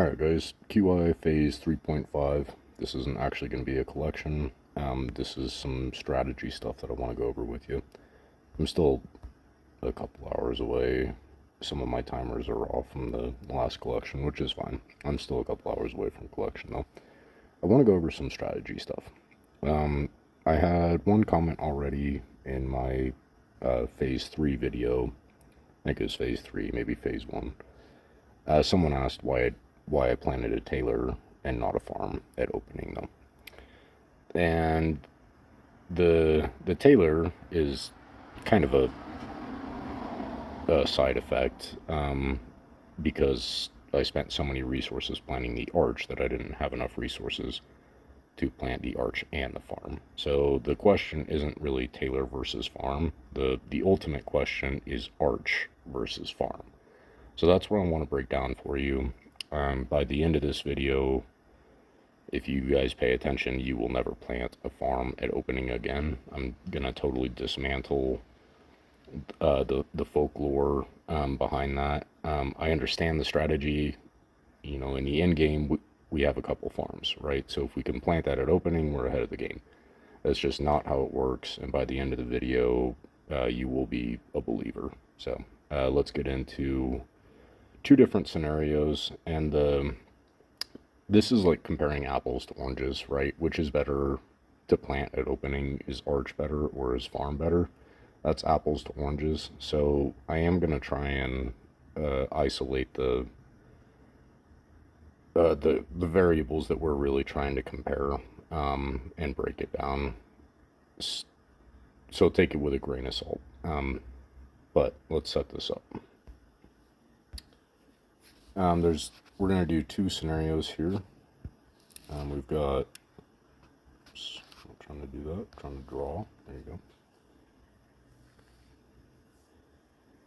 Alright guys, QI phase 3.5. This isn't actually going to be a collection. This is some strategy stuff that I want to go over with you. I'm still a couple hours away. Some of my timers are off from the last collection, which is fine. I'm still a couple hours away from collection though. I want to go over some strategy stuff. I had one comment already in my phase 3 video. I think it was phase 3, maybe phase 1. Someone asked why I planted a tailor and not a farm at opening though. And the tailor is kind of a side effect because I spent so many resources planting the arch that I didn't have enough resources to plant the arch and the farm. So the question isn't really tailor versus farm. The ultimate question is arch versus farm. So that's what I want to break down for you. By the end of this video, if you guys pay attention, you will never plant a farm at opening again. I'm gonna totally dismantle the folklore behind that. I understand the strategy. You know, in the end game, we have a couple farms, right? So if we can plant that at opening, we're ahead of the game. That's just not how it works. And by the end of the video, you will be a believer. So let's get into two different scenarios, and this is like comparing apples to oranges, right? Which is better to plant at opening? Is arch better or is farm better? That's apples to oranges. So I am gonna try and isolate the variables that we're really trying to compare and break it down. So take it with a grain of salt. But let's set this up. We're going to do two scenarios here. We've got, oops, I'm trying to do that, trying to draw, there you go.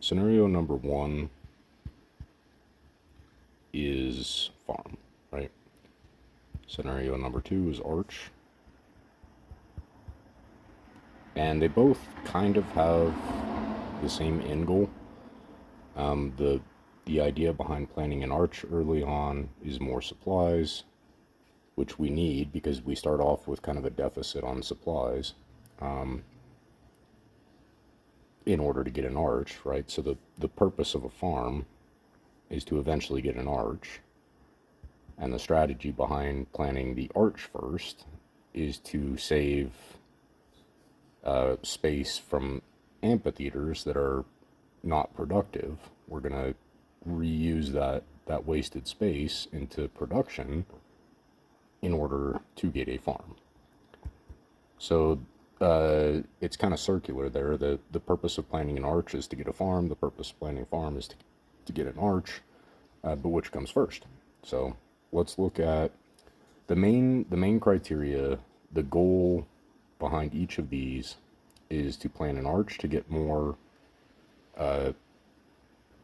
Scenario number one is farm, right? Scenario number two is arch. And they both kind of have the same end goal. The idea behind planting an arch early on is more supplies, which we need because we start off with kind of a deficit on supplies in order to get an arch, right? So the purpose of a farm is to eventually get an arch, and the strategy behind planting the arch first is to save space from amphitheaters that are not productive. We're going to reuse that wasted space into production in order to get a farm. So it's kind of circular there. The purpose of planting an arch is to get a farm. The purpose of planting a farm is to get an arch. But which comes first? So let's look at the main criteria. The goal behind each of these is to plant an arch to get more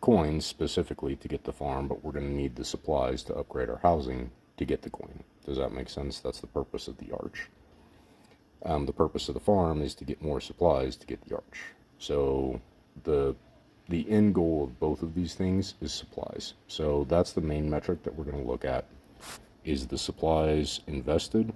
coins, specifically to get the farm, but we're going to need the supplies to upgrade our housing to get the coin. Does that make sense? That's the purpose of the arch. The purpose of the farm is to get more supplies to get the arch. So the end goal of both of these things is supplies. So that's the main metric that we're going to look at, is the supplies invested.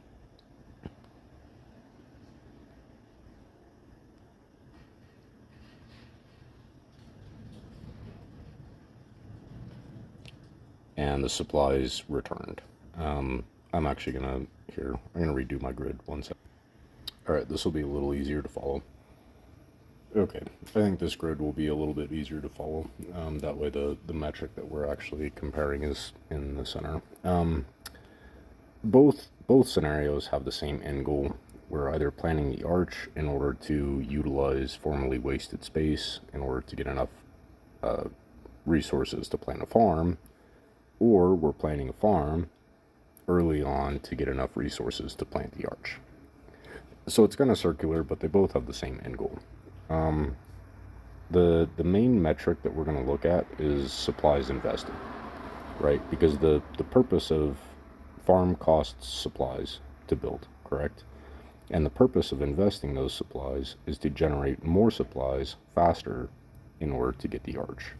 And the supplies returned. I'm actually gonna, I'm gonna redo my grid one second. Alright, this will be a little easier to follow. Okay, I think this grid will be a little bit easier to follow. That way the metric that we're actually comparing is in the center. Both scenarios have the same end goal. We're either planning the arch in order to utilize formerly wasted space in order to get enough resources to plant a farm, or we're planting a farm early on to get enough resources to plant the arch. So it's kind of circular, but they both have the same end goal. The main metric that we're going to look at is supplies invested, right? Because the purpose of farm costs supplies to build, correct? And the purpose of investing those supplies is to generate more supplies faster in order to get the arch.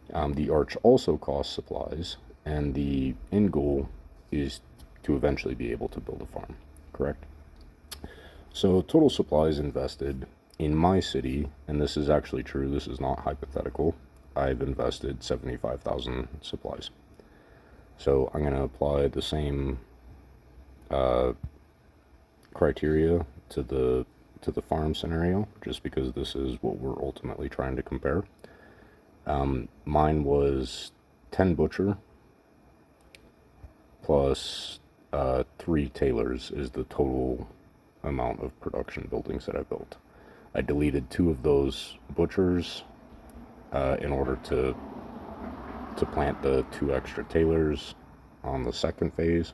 The arch also costs supplies, And the end goal is to eventually be able to build a farm, correct? So total supplies invested in my city, and this is actually true, this is not hypothetical, I've invested 75,000 supplies. So I'm going to apply the same criteria to the farm scenario, just because this is what we're ultimately trying to compare. Mine was 10 butcher plus 3 tailors is the total amount of production buildings that I built. I deleted 2 of those butchers in order to plant the 2 extra tailors on the second phase.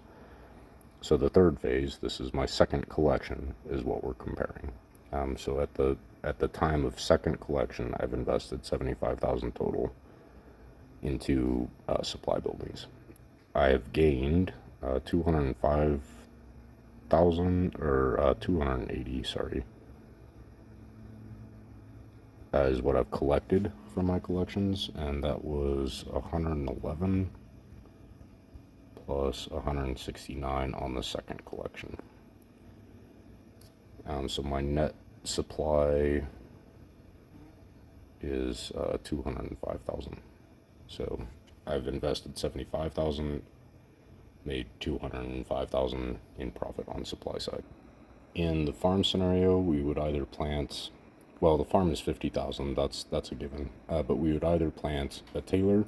So the third phase, this is my second collection, is what we're comparing. So at the time of second collection, I've invested 75,000 total into supply buildings. I have gained 205,000 or 280, sorry, is what I've collected from my collections, and that was 111 plus 169 on the second collection. So my net supply is 205,000. So I've invested 75,000, made 205,000 in profit on supply side. In the farm scenario, we would either plant, well, the farm is 50,000, that's a given, but we would either plant a tailor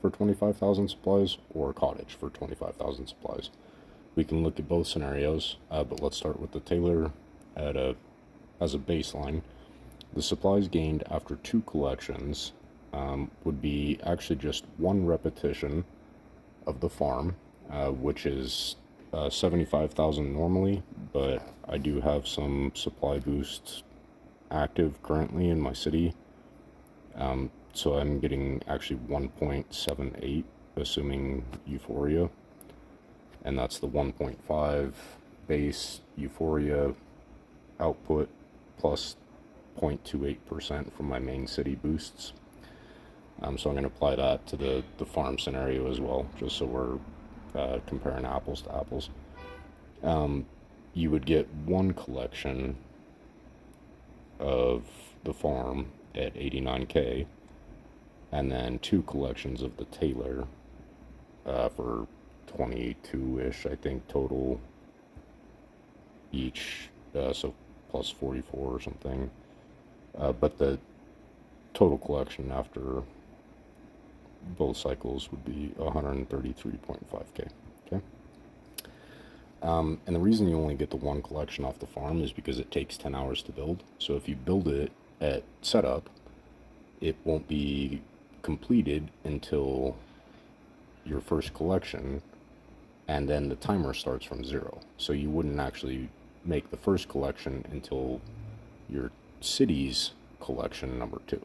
for 25,000 supplies or a cottage for 25,000 supplies. We can look at both scenarios, but let's start with the tailor as a baseline. The supplies gained after 2 collections would be actually just 1 repetition of the farm, which is 75,000 normally, but I do have some supply boosts active currently in my city. So I'm getting actually 1.78, assuming euphoria, and that's the 1.5 base euphoria output plus 0.28% from my main city boosts. So I'm going to apply that to the farm scenario as well, just so we're comparing apples to apples. You would get 1 collection of the farm at 89K, and then 2 collections of the tailor for 22-ish, I think, total each, so plus 44 or something. But the total collection after both cycles would be 133.5K. Okay. And the reason you only get the 1 collection off the farm is because it takes 10 hours to build. So if you build it at setup, it won't be completed until your first collection, and then the timer starts from 0. So you wouldn't actually make the first collection until your city's collection number 2.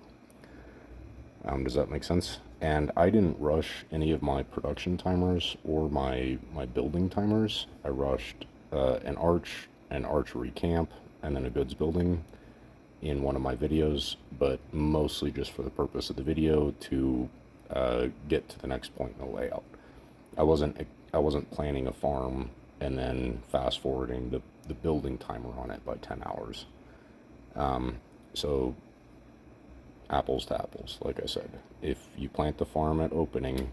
Does that make sense? And I didn't rush any of my production timers or my building timers. I rushed an archery camp, and then a goods building in one of my videos, but mostly just for the purpose of the video to get to the next point in the layout. I wasn't planning a farm and then fast forwarding the building timer on it by 10 hours. So apples to apples, like I said. If you plant the farm at opening,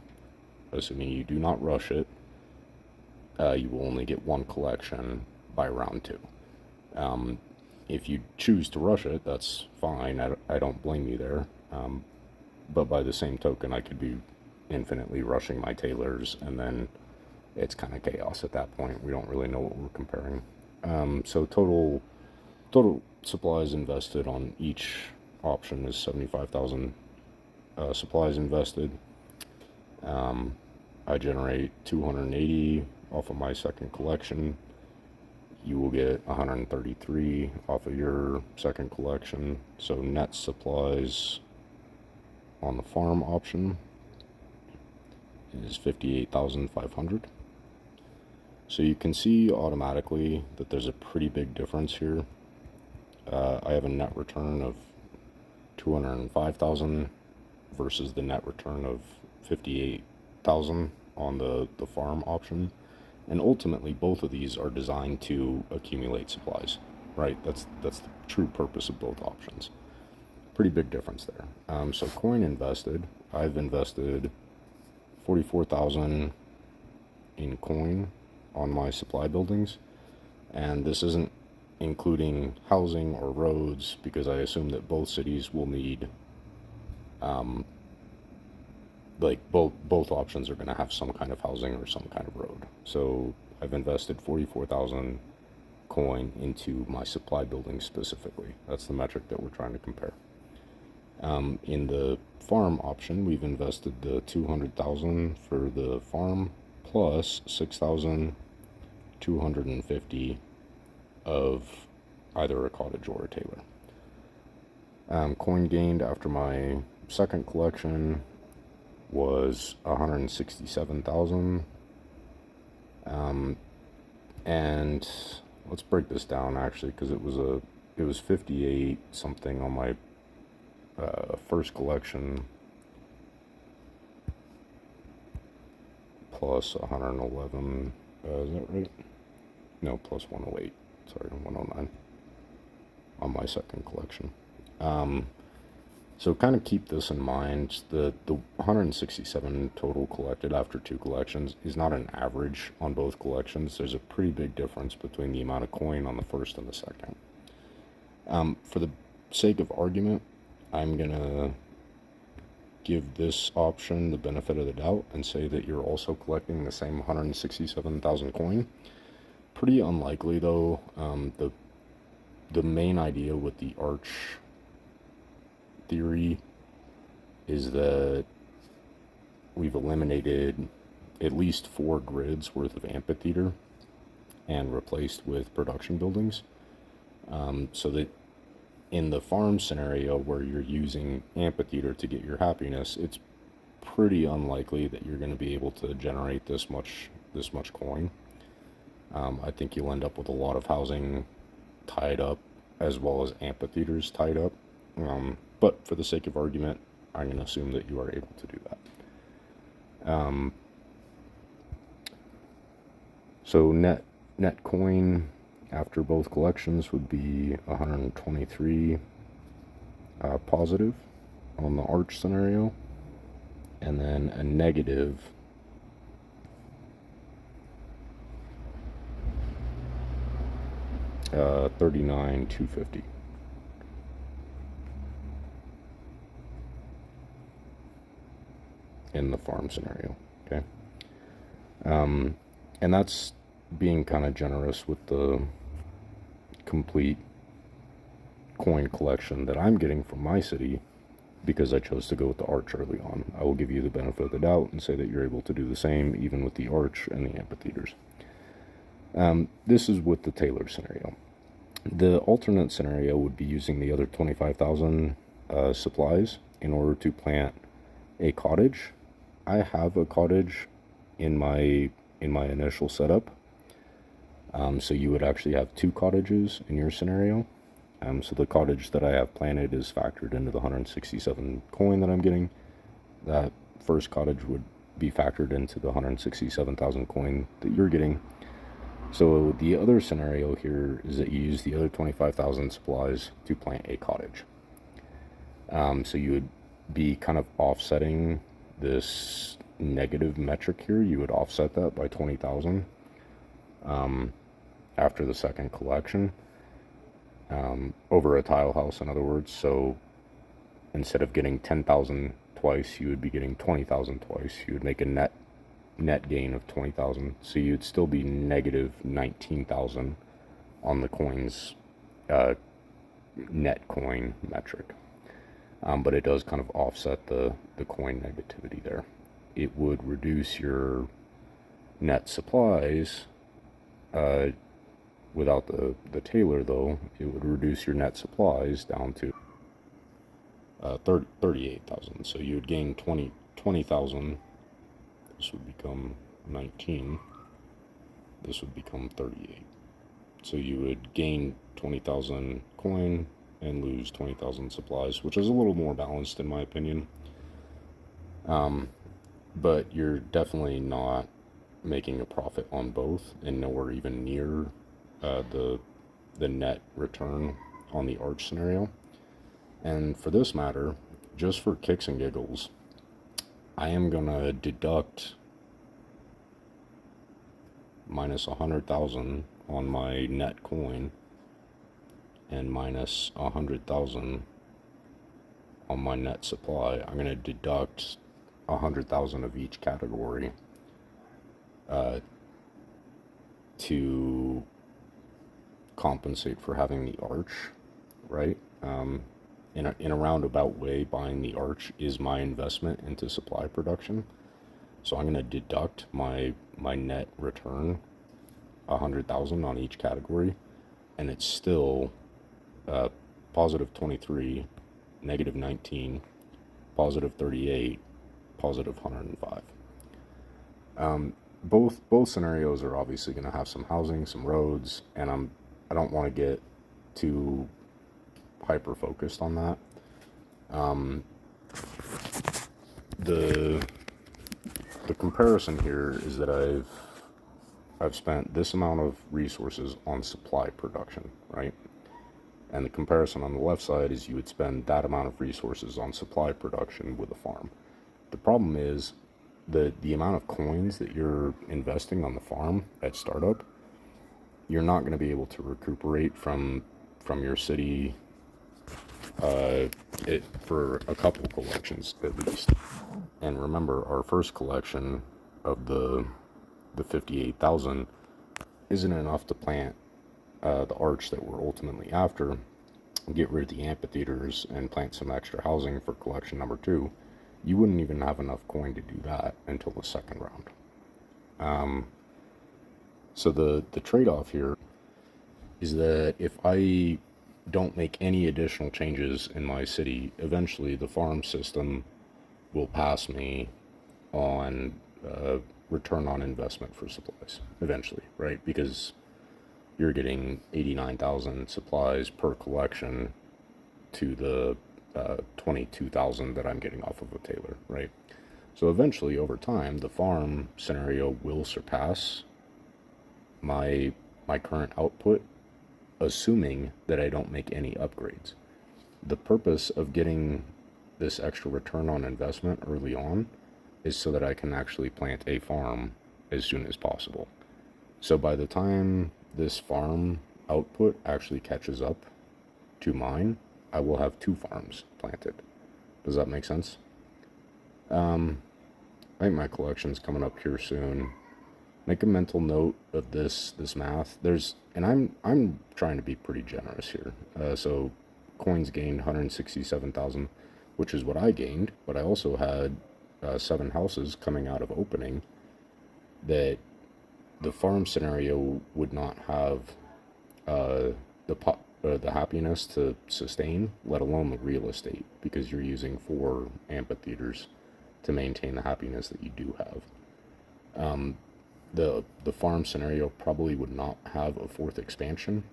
assuming you do not rush it, you will only get 1 collection by round 2. If you choose to rush it, that's fine. I don't blame you there. But by the same token, I could be infinitely rushing my tailors, and then it's kind of chaos at that point. We don't really know what we're comparing. So total supplies invested on each option is 75,000 supplies invested. I generate 280 off of my second collection. You will get 133 off of your second collection. So net supplies on the farm option is 58,500. So you can see automatically that there's a pretty big difference here. I have a net return of 205,000 versus the net return of 58,000 on the farm option. And ultimately, both of these are designed to accumulate supplies, right? That's the true purpose of both options. Pretty big difference there. So coin invested, I've invested 44,000 in coin on my supply buildings, and this isn't including housing or roads, because I assume that both cities will need, like both options are going to have some kind of housing or some kind of road. So I've invested 44,000 coin into my supply buildings specifically. That's the metric that we're trying to compare. In the farm option, we've invested the 200,000 for the farm plus 6,250 of either a cottage or a tailor. Coin gained after my second collection was 167,000. And let's break this down actually, because it was 58 something on my first collection plus 111. Is that right? No, plus 108. Sorry, 109 on my second collection. So kind of keep this in mind. The 167 total collected after two collections is not an average on both collections. There's a pretty big difference between the amount of coin on the first and the second. For the sake of argument, I'm gonna give this option the benefit of the doubt and say that you're also collecting the same 167,000 coin. Pretty unlikely though. The main idea with the arch theory is that we've eliminated at least 4 grids worth of amphitheater and replaced with production buildings, so that in the farm scenario where you're using amphitheater to get your happiness, it's pretty unlikely that you're going to be able to generate this much coin. I think you'll end up with a lot of housing tied up as well as amphitheaters tied up. But for the sake of argument, I'm going to assume that you are able to do that. So net coin after both collections would be 123 positive on the arch scenario, and then a negative 39,250 in the farm scenario. Okay, and that's being kind of generous with the complete coin collection that I'm getting from my city, because I chose to go with the arch early on. I will give you the benefit of the doubt and say that you're able to do the same even with the arch and the amphitheaters. This is with the Taylor scenario. The alternate scenario would be using the other 25,000 supplies in order to plant a cottage. I have a cottage in my initial setup. So you would actually have 2 cottages in your scenario. So the cottage that I have planted is factored into the 167 coin that I'm getting. That first cottage would be factored into the 167,000 coin that you're getting. So the other scenario here is that you use the other 25,000 supplies to plant a cottage. So you would be kind of offsetting this negative metric here. You would offset that by 20,000 after the second collection, over a tile house, in other words. So instead of getting 10,000 twice, you would be getting 20,000 twice. You would make a net gain of 20,000. So you'd still be negative 19,000 on the coin's net coin metric. But it does kind of offset the coin negativity there. It would reduce your net supplies, without the Taylor though, it would reduce your net supplies down to 38,000. So you would gain 20,000. This would become 19. This would become 38. So you would gain 20,000 coin and lose 20,000 supplies, which is a little more balanced in my opinion. but you're definitely not making a profit on both, and nowhere even near the net return on the arch scenario. And for this matter, just for kicks and giggles, I am gonna deduct minus 100,000 on my net coin and minus 100,000 on my net supply. I'm gonna deduct 100,000 of each category to compensate for having the arch, right? In a roundabout way, buying the arch is my investment into supply production. So I'm going to deduct my net return, 100,000 on each category, and it's still positive 23, negative 19, positive 38, positive 105. Both scenarios are obviously going to have some housing, some roads, and I don't want to get too hyper focused on that. The comparison here is that I've spent this amount of resources on supply production, right? And the comparison on the left side is you would spend that amount of resources on supply production with a farm. The problem is the amount of coins that you're investing on the farm at startup, you're not going to be able to recuperate from your city for a couple collections at least. And remember, our first collection of the 58,000 isn't enough to plant the arch that we're ultimately after, get rid of the amphitheaters, and plant some extra housing for collection number 2. You wouldn't even have enough coin to do that until the second round. So the trade-off here is that if I don't make any additional changes in my city, eventually the farm system will pass me on return on investment for supplies eventually, right? Because you're getting 89,000 supplies per collection to the 22,000 that I'm getting off of a tailor, right? So eventually, over time, the farm scenario will surpass my current output, assuming that I don't make any upgrades. The purpose of getting this extra return on investment early on is so that I can actually plant a farm as soon as possible. So by the time this farm output actually catches up to mine, I will have 2 farms planted. Does that make sense? I think my collection's coming up here soon. Make a mental note of this math. I'm trying to be pretty generous here. So coins gained 167,000, which is what I gained, but I also had 7 houses coming out of opening that the farm scenario would not have the happiness to sustain, let alone the real estate, because you're using 4 amphitheaters to maintain the happiness that you do have. The farm scenario probably would not have a 4th expansion,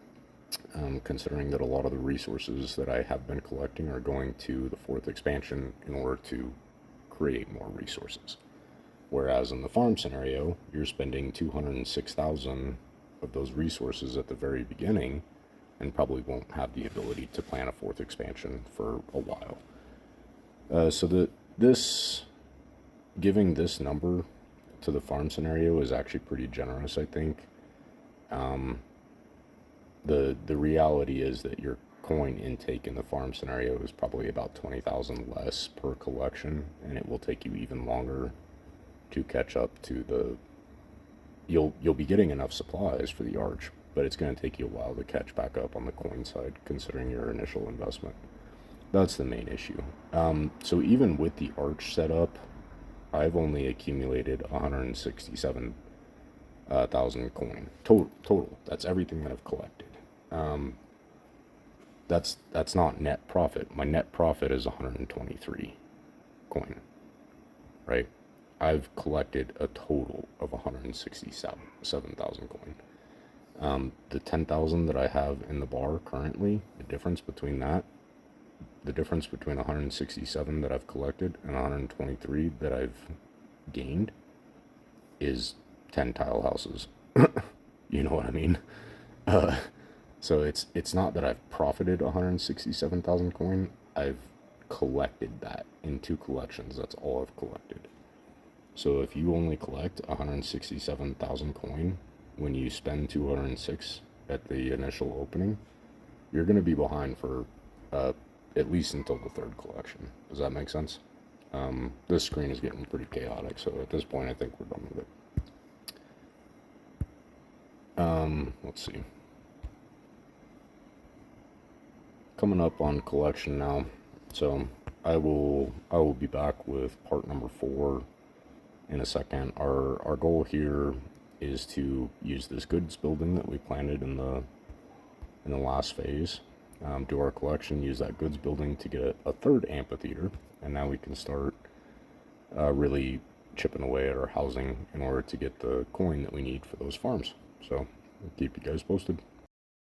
considering that a lot of the resources that I have been collecting are going to the 4th expansion in order to create more resources. Whereas in the farm scenario, you're spending 206,000 of those resources at the very beginning and probably won't have the ability to plan a 4th expansion for a while. So giving this number to the farm scenario is actually pretty generous, I think. The reality is that your coin intake in the farm scenario is probably about 20,000 less per collection, and it will take you even longer to catch up to the. You'll be getting enough supplies for the arch, but it's going to take you a while to catch back up on the coin side, considering your initial investment. That's the main issue. So even with the arch setup, I've only accumulated 167,000 coin total. That's everything that I've collected. That's not net profit. My net profit is 123 coin, right? I've collected a total of 167,000 coin. The 10,000 that I have in the bar currently, the difference between 167 that I've collected and 123 that I've gained is 10 tile houses. You know what I mean? Uh, so it's not that I've profited 167,000 coin. I've collected that in 2 collections. That's all I've collected. So if you only collect 167,000 coin when you spend 206 at the initial opening, you're going to be behind for at least until the 3rd collection. Does that make sense? This screen is getting pretty chaotic, so at this point I think we're done with it. Let's see. Coming up on collection now, so I will be back with part number 4 in a second. Our goal here is to use this goods building that we planted in the last phase, do our collection, use that goods building to get a 3rd amphitheater, and now we can start really chipping away at our housing in order to get the coin that we need for those farms. So I'll keep you guys posted.